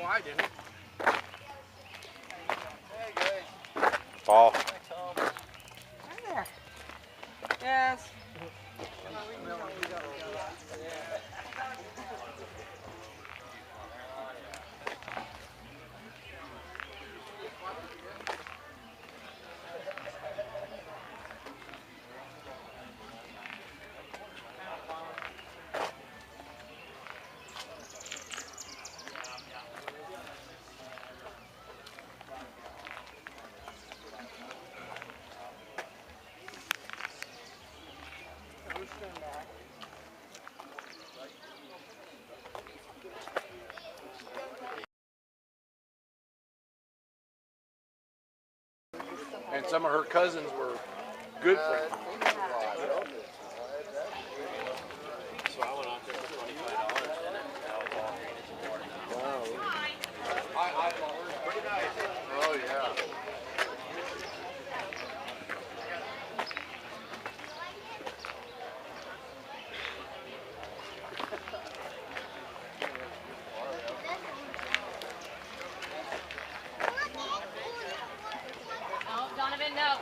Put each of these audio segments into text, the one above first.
I didn't. Hey guys. Paul. Hi there. Yes. And some of her cousins were good friends. So I went out there for $25 and that was all drainage and water. Wow. Pretty nice. Oh yeah. Oh, Donovan, no. Hands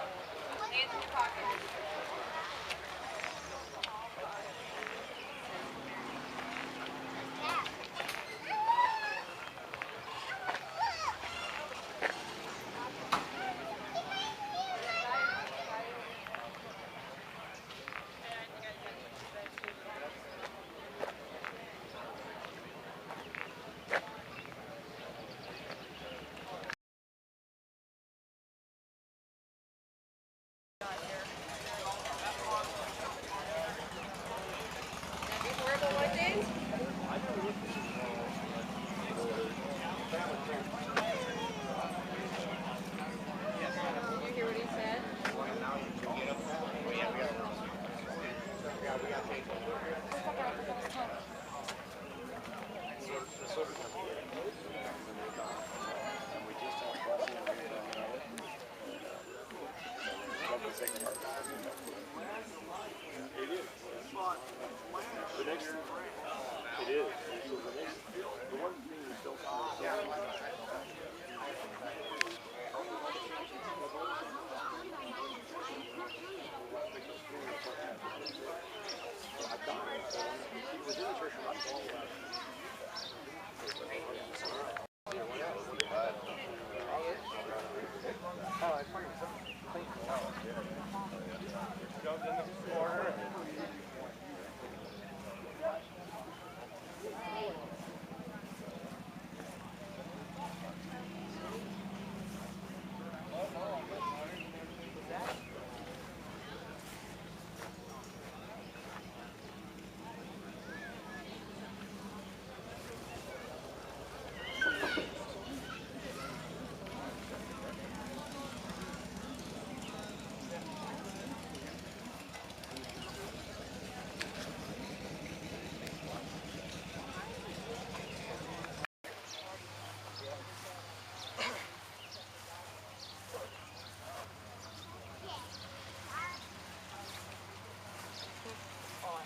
in your pocket.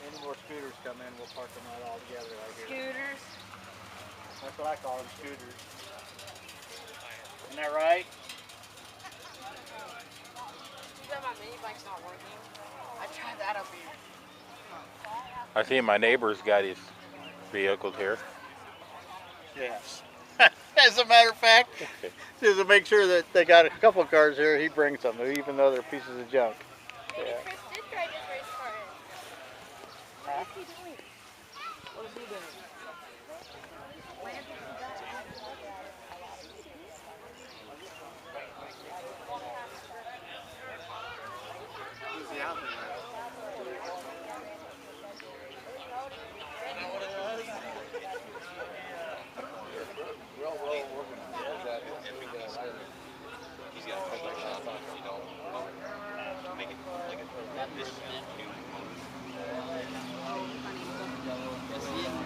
Any more scooters come in, we'll park them out all together right here. Scooters. That's what I call them, scooters. Isn't that right? My mini bike's not working. I tried that up here. I see my neighbor's got his vehicles here. Yes. As a matter of fact, just to make sure that they got a couple cars here, he brings them, even though they're pieces of junk. Yeah. Chris did drive his race car in. What is he doing? What is he doing?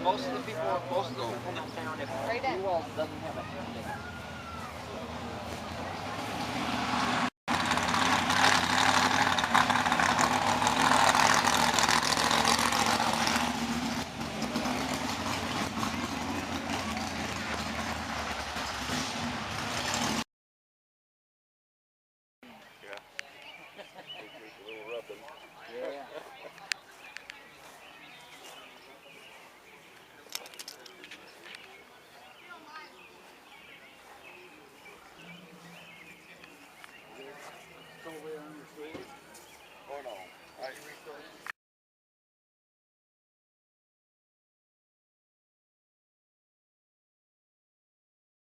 Most of the people in town, if Right there. Newell doesn't have a handle,